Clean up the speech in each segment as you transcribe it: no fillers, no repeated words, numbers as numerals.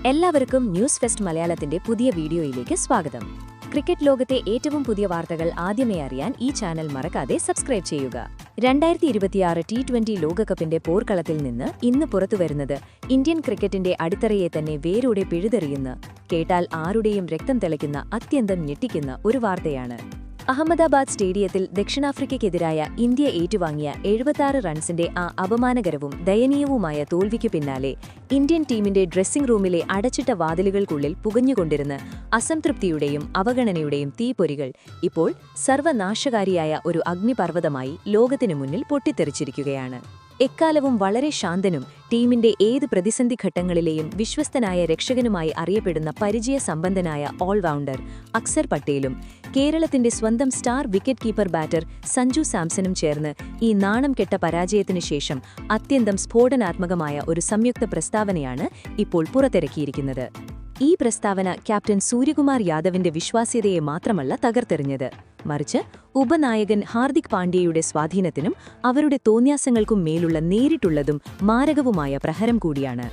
എല്ലാവർക്കും news fest മലയാളത്തിന്റെ പുതിയ വീഡിയോയിലേക്ക് സ്വാഗതം. ക്രിക്കറ്റ് ലോകത്തെ ഏറ്റവും പുതിയ വാർത്തകൾ ആദ്യമേ അറിയാൻ ഈ ചാനൽ മറക്കാതെ സബ്സ്ക്രൈബ് ചെയ്യുക. 2026 T20 ലോകകപ്പിന്റെ പോർക്കളത്തിൽ നിന്ന് ഇന്ന് പുറത്തുവരുന്നത് ഇന്ത്യൻ ക്രിക്കറ്റിന്റെ അടിത്തറയെ തന്നെ വേരോടെ പിഴുതെറിയുന്ന, കേട്ടാൽ ആരുടെയും രക്തം തിളയ്ക്കുന്ന അത്യന്തം ഞെട്ടിക്കുന്ന ഒരു വാർത്തയാണ്. അഹമ്മദാബാദ് സ്റ്റേഡിയത്തിൽ ദക്ഷിണാഫ്രിക്കയ്ക്കെതിരായ ഇന്ത്യ ഏറ്റുവാങ്ങിയ 76 റൺസിന്റെ ആ അപമാനകരവും ദയനീയവുമായ തോൽവിക്കു പിന്നാലെ ഇന്ത്യൻ ടീമിന്റെ ഡ്രസ്സിംഗ് റൂമിലെ അടച്ചിട്ട വാതിലുകൾക്കുള്ളിൽ പുകഞ്ഞുകൊണ്ടിരുന്ന അസംതൃപ്തിയുടെയും അവഗണനയുടെയും തീപ്പൊരികൾ ഇപ്പോൾ സർവനാശകാരിയായ ഒരു അഗ്നിപർവ്വതമായി ലോകത്തിനു മുന്നിൽ പൊട്ടിത്തെറിച്ചിരിക്കുകയാണ്. എക്കാലവും വളരെ ശാന്തനും ടീമിന്റെ ഏത് പ്രതിസന്ധി ഘട്ടങ്ങളിലെയും വിശ്വസ്തനായ രക്ഷകനുമായി അറിയപ്പെടുന്ന പരിചയസമ്പന്നനായ ഓൾറൗണ്ടർ അക്സർ പട്ടേലും കേരളത്തിന്റെ സ്വന്തം star wicket keeper batter Sanju സാംസണും ചേർന്ന് ഈ നാണം കെട്ട പരാജയത്തിനു ശേഷം അത്യന്തം സ്ഫോടനാത്മകമായ ഒരു സംയുക്ത പ്രസ്താവനയാണ് ഇപ്പോൾ പുറത്തിറക്കിയിരിക്കുന്നത്. ഈ പ്രസ്താവന ക്യാപ്റ്റൻ സൂര്യകുമാർ യാദവിന്റെ വിശ്വാസ്യതയെ മാത്രമല്ല തകർത്തെറിഞ്ഞത്, മറിച്ച് ഉപനായകൻ ഹാർദിക് പാണ്ഡ്യയുടെ സ്വാധീനത്തിനും അവരുടെ തോന്യാസങ്ങൾക്കും മേലുള്ള നേരിട്ടുള്ളതും മാരകവുമായ പ്രഹരം കൂടിയാണ്.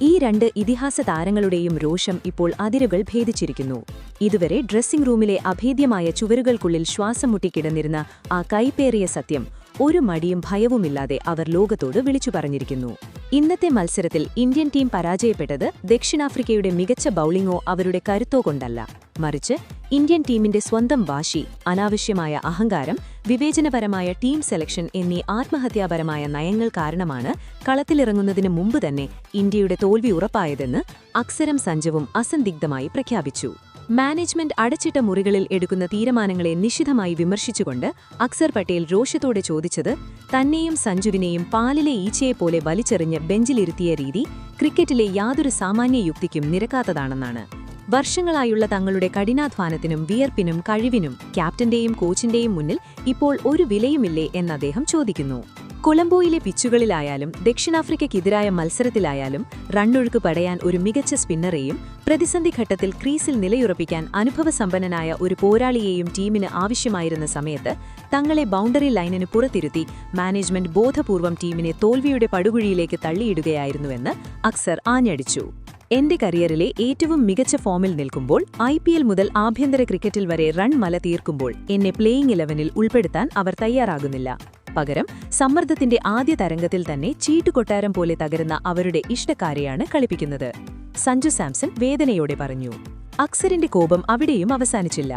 ഈ രണ്ട് ഇതിഹാസ താരങ്ങളുടെയും രോഷം ഇപ്പോൾ അതിരുകൾ ഭേദിച്ചിരിക്കുന്നു. ഇതുവരെ ഡ്രസ്സിംഗ് റൂമിലെ അഭേദ്യമായ ചുവരുകൾക്കുള്ളിൽ ശ്വാസം മുട്ടിക്കിടന്നിരുന്ന ആ കൈപ്പേറിയ സത്യം ഒരു മടിയും ഭയവുമില്ലാതെ അവർ ലോകത്തോട് വിളിച്ചു പറഞ്ഞിരിക്കുന്നു. ഇന്നത്തെ മത്സരത്തിൽ ഇന്ത്യൻ ടീം പരാജയപ്പെട്ടത് ദക്ഷിണാഫ്രിക്കയുടെ മികച്ച ബൌളിംഗോ അവരുടെ കരുത്തോ കൊണ്ടല്ല, മറിച്ച് ഇന്ത്യൻ ടീമിന്റെ സ്വന്തം വാശി, അനാവശ്യമായ അഹങ്കാരം, വിവേചനപരമായ ടീം സെലക്ഷൻ എന്നീ ആത്മഹത്യാപരമായ നയങ്ങൾ കാരണമാണ് കളത്തിലിറങ്ങുന്നതിന് മുമ്പ് തന്നെ ഇന്ത്യയുടെ തോൽവി ഉറപ്പായതെന്ന് അക്സരം സഞ്ജുവും അസന്ദിഗ്ധമായി പ്രഖ്യാപിച്ചു. മാനേജ്മെന്റ് അടച്ചിട്ട മുറികളിൽ എടുക്കുന്ന തീരുമാനങ്ങളെ നിശിതമായി വിമർശിച്ചുകൊണ്ട് അക്സർ പട്ടേൽ രോഷത്തോടെ ചോദിച്ചത് തന്നെയും സഞ്ജുവിനെയും പാലിലെ ഈച്ചയെപ്പോലെ വലിച്ചെറിഞ്ഞ് ബെഞ്ചിലിരുത്തിയ രീതി ക്രിക്കറ്റിലെ യാതൊരു സാമാന്യ യുക്തിക്കും നിരക്കാത്തതാണെന്നാണ്. വർഷങ്ങളായുള്ള തങ്ങളുടെ കഠിനാധ്വാനത്തിനും വിയർപ്പിനും കഴിവിനും ക്യാപ്റ്റന്റെയും കോച്ചിന്റെയും മുന്നിൽ ഇപ്പോൾ ഒരു വിലയുമില്ലേ എന്ന് അദ്ദേഹം ചോദിക്കുന്നു. കൊളംബോയിലെ പിച്ചുകളിലായാലും ദക്ഷിണാഫ്രിക്കയ്ക്കെതിരായ മത്സരത്തിലായാലും റണ്ണൊഴുക്ക് പടയാൻ ഒരു മികച്ച സ്പിന്നറെയും പ്രതിസന്ധി ഘട്ടത്തിൽ ക്രീസിൽ നിലയുറപ്പിക്കാൻ അനുഭവസമ്പന്നനായ ഒരു പോരാളിയെയും ടീമിന് ആവശ്യമായിരുന്ന സമയത്ത് തങ്ങളെ ബൗണ്ടറി ലൈനിന് പുറത്തിരുത്തി മാനേജ്മെന്റ് ബോധപൂർവം ടീമിനെ തോൽവിയുടെ പടുകുഴിയിലേക്ക് തള്ളിയിടുകയായിരുന്നുവെന്ന് അക്സർ ആഞ്ഞടിച്ചു. എന്റെ കരിയറിലെ ഏറ്റവും മികച്ച ഫോമിൽ നിൽക്കുമ്പോൾ IPL മുതൽ ആഭ്യന്തര ക്രിക്കറ്റിൽ വരെ റൺ മല തീർക്കുമ്പോൾ എന്നെ പ്ലേയിംഗ് 11-ൽ ഉൾപ്പെടുത്താൻ അവർ തയ്യാറാകുന്നില്ല. പകരം സമ്മർദ്ദത്തിന്റെ ആദ്യ തരംഗത്തിൽ തന്നെ ചീട്ടുകൊട്ടാരം പോലെ തകരുന്ന അവരുടെ ഇഷ്ടക്കാരെയാണ് കളിപ്പിക്കുന്നത്, സഞ്ജു സാംസൺ വേദനയോടെ പറഞ്ഞു. അക്സറിന്റെ കോപം അവിടെയും അവസാനിച്ചില്ല.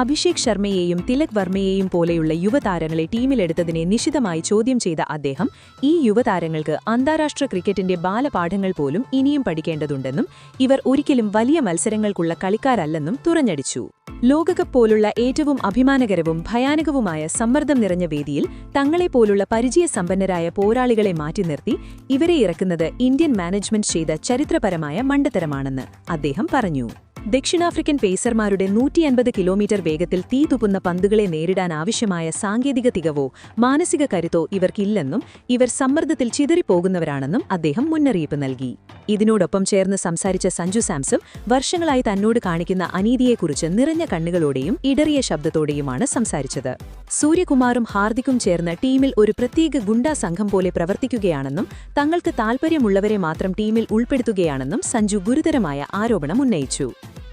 അഭിഷേക് ശർമ്മയെയും തിലക് വർമ്മയെയും പോലെയുള്ള യുവതാരങ്ങളെ ടീമിലെടുത്തതിനെ നിശിതമായി ചോദ്യം ചെയ്ത അദ്ദേഹം ഈ യുവതാരങ്ങൾക്ക് അന്താരാഷ്ട്ര ക്രിക്കറ്റിന്റെ ബാലപാഠങ്ങൾ പോലും ഇനിയും പഠിക്കേണ്ടതുണ്ടെന്നും ഇവർ ഒരിക്കലും വലിയ മത്സരങ്ങൾക്കുള്ള കളിക്കാരല്ലെന്നും തുറന്നടിച്ചു. ലോകകപ്പ് പോലുള്ള ഏറ്റവും അഭിമാനകരവും ഭയാനകവുമായ സമ്മർദ്ദം നിറഞ്ഞ വേദിയിൽ തങ്ങളെപ്പോലുള്ള പരിചയസമ്പന്നരായ പോരാളികളെ മാറ്റി നിർത്തി ഇവരെ ഇറക്കുന്നത് ഇന്ത്യൻ മാനേജ്മെന്റ് ചെയ്ത ചരിത്രപരമായ മണ്ടത്തരമാണെന്ന് അദ്ദേഹം പറഞ്ഞു. ദക്ഷിണാഫ്രിക്കൻ പേസർമാരുടെ 150 കിലോമീറ്റർ വേഗത്തിൽ തീതുപ്പുന്ന പന്തുകളെ നേരിടാൻ ആവശ്യമായ സാങ്കേതിക തികവോ മാനസിക കരുത്തോ ഇവർക്കില്ലെന്നും ഇവർ സമ്മർദ്ദത്തിൽ ചിതറിപ്പോകുന്നവരാണെന്നും അദ്ദേഹം മുന്നറിയിപ്പ് നൽകി. ഇതിനോടൊപ്പം ചേർന്ന് സംസാരിച്ച സഞ്ജു സാംസൺ വർഷങ്ങളായി തന്നോട് കാണിക്കുന്ന അനീതിയെക്കുറിച്ച് നിറഞ്ഞ കണ്ണുകളോടെയും ഇടറിയ ശബ്ദത്തോടെയുമാണ് സംസാരിച്ചത്. സൂര്യകുമാറും ഹാർദിക്കും ചേർന്ന് ടീമിൽ ഒരു പ്രത്യേക ഗുണ്ടാ സംഘം പോലെ പ്രവർത്തിക്കുകയാണെന്നും തങ്ങൾക്ക് താൽപര്യമുള്ളവരെ മാത്രം ടീമിൽ ഉൾപ്പെടുത്തുകയാണെന്നും സഞ്ജു ഗുരുതരമായ ആരോപണം ഉന്നയിച്ചു.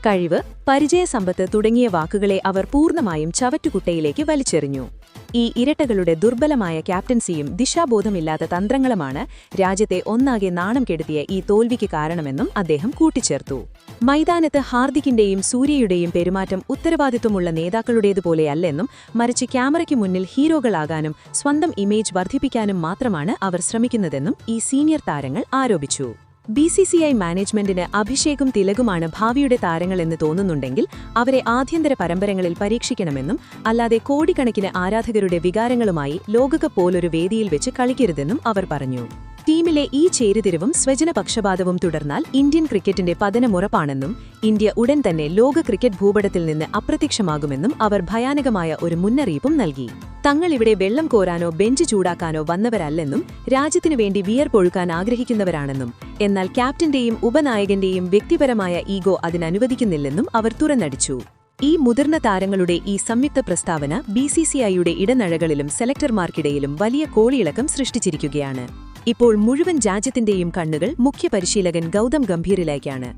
കഴിവ്, പരിചയസമ്പത്ത് തുടങ്ങിയ വാക്കുകളെ അവർ പൂർണ്ണമായും ചവറ്റുകുട്ടയിലേക്ക് വലിച്ചെറിഞ്ഞു. ഈ ഇരട്ടകളുടെ ദുർബലമായ ക്യാപ്റ്റൻസിയും ദിശാബോധമില്ലാത്ത തന്ത്രങ്ങളുമാണ് രാജ്യത്തെ ഒന്നാകെ നാണം കെടുത്തിയ ഈ തോൽവിക്ക് കാരണമെന്നും അദ്ദേഹം കൂട്ടിച്ചേർത്തു. മൈതാനത്ത് ഹാർദിക്കിന്റെയും സൂര്യയുടെയും പെരുമാറ്റം ഉത്തരവാദിത്വമുള്ള നേതാക്കളുടേതുപോലെയല്ലെന്നും മറിച്ച് ക്യാമറയ്ക്ക് മുന്നിൽ ഹീറോകളാകാനും സ്വന്തം ഇമേജ് വർദ്ധിപ്പിക്കാനും മാത്രമാണ് അവർ ശ്രമിക്കുന്നതെന്നും ഈ സീനിയർ താരങ്ങൾ ആരോപിച്ചു. BCCI മാനേജ്മെന്റിന് അഭിഷേകും തിലകുമാണ് ഭാവിയുടെ താരങ്ങളെന്ന് തോന്നുന്നുണ്ടെങ്കിൽ അവരെ ആഭ്യന്തര പരമ്പരകളിൽ പരീക്ഷിക്കണമെന്നും അല്ലാതെ കോടിക്കണക്കിന് ആരാധകരുടെ വികാരങ്ങളുമായി ലോകകപ്പ് പോലൊരു വേദിയിൽ വെച്ച് കളിക്കരുതെന്നും അവർ പറഞ്ഞു. ടീമിലെ ഈ ചേരിതിരിവും സ്വജനപക്ഷപാതവും തുടർന്നാൽ ഇന്ത്യൻ ക്രിക്കറ്റിന്റെ പതനമുറപ്പാണെന്നും ഇന്ത്യ ഉടൻ തന്നെ ലോക ക്രിക്കറ്റ് ഭൂപടത്തിൽ നിന്ന് അപ്രത്യക്ഷമാകുമെന്നും അവർ ഭയാനകമായ ഒരു മുന്നറിയിപ്പും നൽകി. തങ്ങളിവിടെ വെള്ളം കോരാനോ ബെഞ്ച് ചൂടാക്കാനോ വന്നവരല്ലെന്നും രാജ്യത്തിനു വേണ്ടി വിയർപ്പൊഴുക്കാൻ ആഗ്രഹിക്കുന്നവരാണെന്നും എന്നാൽ ക്യാപ്റ്റന്റെയും ഉപനായകന്റെയും വ്യക്തിപരമായ ഈഗോ അതിനനുവദിക്കുന്നില്ലെന്നും അവർ തുറന്നടിച്ചു. ഈ മുതിർന്ന താരങ്ങളുടെ ഈ സംയുക്ത പ്രസ്താവന BCCIയുടെ ഇടനഴകളിലും സെലക്ടർമാർക്കിടയിലും വലിയ കോളിയിളക്കം സൃഷ്ടിച്ചിരിക്കുകയാണ്. ഇപ്പോൾ മുഴുവൻ രാജ്യത്തിന്റെയും കണ്ണുകൾ മുഖ്യ പരിശീലകൻ ഗൗതം ഗംഭീറിലേക്കാണ്.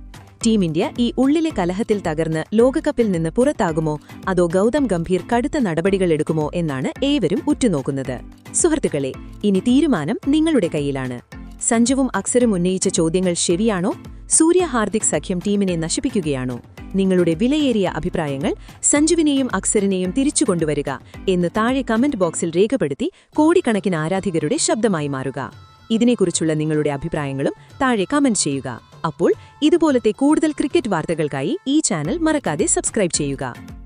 ടീം ഇന്ത്യ ഈ ഉള്ളിലെ കലഹത്തിൽ തകർന്ന് ലോകകപ്പിൽ നിന്ന് പുറത്താകുമോ അതോ ഗൗതം ഗംഭീർ കടുത്ത നടപടികൾ എടുക്കുമോ എന്നാണ് ഏവരും ഉറ്റുനോക്കുന്നത്. സുഹൃത്തുക്കളെ, ഇനി തീരുമാനം നിങ്ങളുടെ കയ്യിലാണ്. സഞ്ജുവും അക്സറും ഉന്നയിച്ച ചോദ്യങ്ങൾ ശരിയാണോ? സൂര്യ ഹാർദിക് സഖ്യം ടീമിനെ നശിപ്പിക്കുകയാണോ? നിങ്ങളുടെ വിലയേറിയ അഭിപ്രായങ്ങൾ സഞ്ജുവിനെയും അക്സറിനെയും തിരിച്ചുകൊണ്ടുവരിക എന്ന് താഴെ കമന്റ് ബോക്സിൽ രേഖപ്പെടുത്തി കോടിക്കണക്കിന് ആരാധകരുടെ ശബ്ദമായി മാറുക. ഇതിനെക്കുറിച്ചുള്ള നിങ്ങളുടെ അഭിപ്രായങ്ങളും താഴെ കമന്റ് ചെയ്യുക. അപ്പോൾ ഇതുപോലത്തെ കൂടുതൽ ക്രിക്കറ്റ് വാർത്തകൾക്കായി ഈ ചാനൽ മറക്കാതെ സബ്സ്ക്രൈബ് ചെയ്യുക.